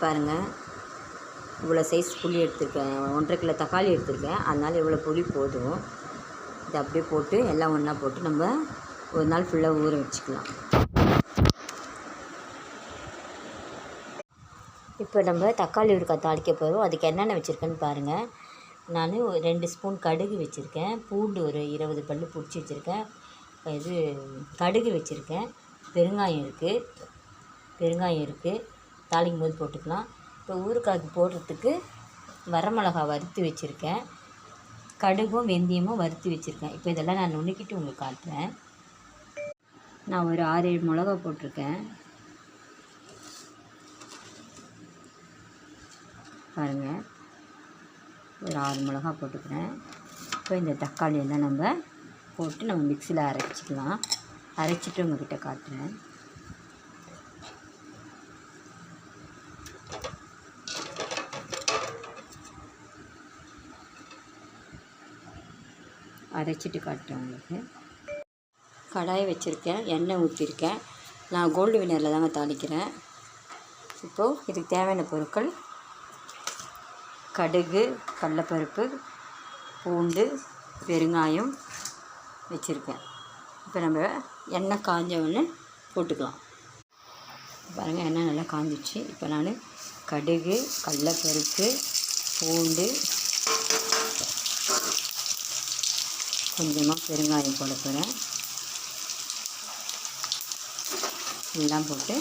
பாருங்கள், இவ்வளோ சைஸ் புளி எடுத்துருக்கேன், 1.5 கிலோ தக்காளி எடுத்துருக்கேன். அதனால் இவ்வளோ புளி போதும். இதை அப்படியே போட்டு எல்லாம் ஒன்றா போட்டு நம்ம ஒரு நாள் ஃபுல்லாக ஊற வச்சுக்கலாம். இப்போ நம்ம தக்காளி ஊறுகாய் தாளிக்க போகிறோம். அதுக்கு என்னென்ன வச்சுருக்கேன்னு பாருங்கள். நான் 2 ஸ்பூன் கடுகு வச்சுருக்கேன், பூண்டு ஒரு 20 பல் பிடிச்சி வச்சுருக்கேன், கடுகு வச்சுருக்கேன், பெருங்காயம் இருக்குது, தாளிக்கும் போது போட்டுக்கலாம். இப்போ ஊறுகாய்க்கு போடுறதுக்கு வரமிளகா வறுத்து வச்சுருக்கேன், கடுகும் வெந்தயமும் வறுத்து வச்சுருக்கேன். இப்போ இதெல்லாம் நான் நுணுக்கிட்டு உங்களுக்கு காட்டுறேன். நான் ஒரு 6-7 மிளகா போட்டிருக்கேன். பாருங்கள், ஒரு 6 மிளகா போட்டுக்கிறேன். இப்போ இந்த தக்காளி எல்லாம் நம்ம போட்டு நம்ம மிக்சியில் அரைச்சிக்கலாம். அரைச்சிட்டு உங்கள்கிட்ட காட்டுறேன். அரைச்சிட்டு காட்டுறேன் உங்களுக்கு. கடாயை வச்சுருக்கேன், எண்ணெய் ஊற்றிருக்கேன். நான் கோல்டு வினரில் தாங்க தாளிக்கிறேன். இப்போது இதுக்கு தேவையான பொருட்கள்: கடுகு, கடலைப்பருப்பு, பூண்டு, பெருங்காயம் வச்சுருக்கேன். இப்போ நம்ம எண்ணெய் காஞ்சவொடனே போட்டுக்கலாம். பாருங்கள், எண்ணெய் நல்லா காஞ்சிடுச்சு. இப்போ நான் கடுகு, கடலைப்பருப்பு, பூண்டு, கொஞ்சமாக பெருங்காயம் போட போகிறேன். எல்லாம் போட்டு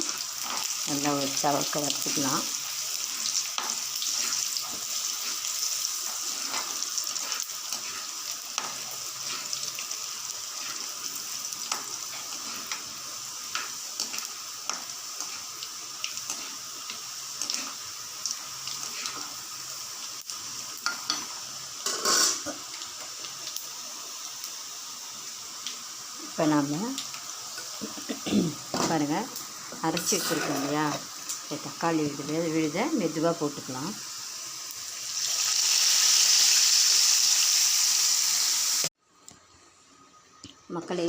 நல்லா ஒரு சவக்க வறுத்துக்கலாம். இப்போ நாம் பாருங்கள், அரைச்சி வச்சுருக்கோம் இல்லையா, தக்காளி விழுத மெதுவாக போட்டுக்கலாம். மக்களே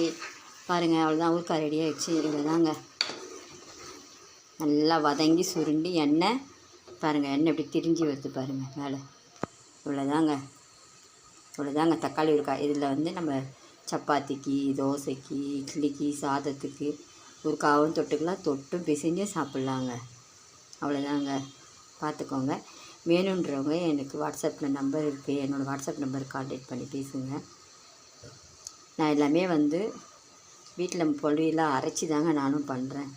பாருங்கள், அவ்வளோதான், ஊறுகாய் ரெடி ஆகிடுச்சு. இவ்வளோதாங்க, நல்லா வதங்கி சுருண்டி எண்ணெய் பாருங்கள், எண்ணெய் எப்படி திரிஞ்சு வருது பாருங்கள் மேலே. இவ்வளோதாங்க தக்காளி ஊறுகாய். இதில் நம்ம சப்பாத்திக்கு, தோசைக்கு, இட்லிக்கு, சாதத்துக்கு ஊறுகாவும் தொட்டுக்கலாம், தொட்டும் பிசைஞ்சு சாப்பிட்லாங்க. அவ்வளோதாங்க, பார்த்துக்கோங்க. வேணுன்றவங்க எனக்கு வாட்ஸ்அப்பில் நம்பர் இருக்குது, என்னோடய வாட்ஸ்அப் நம்பருக்கு கான்டாக்ட் பண்ணி பேசுங்க. நான் எல்லாமே வீட்டில் பொடியெல்லாம் அரைச்சி தாங்க நானும் பண்ணுறேன்.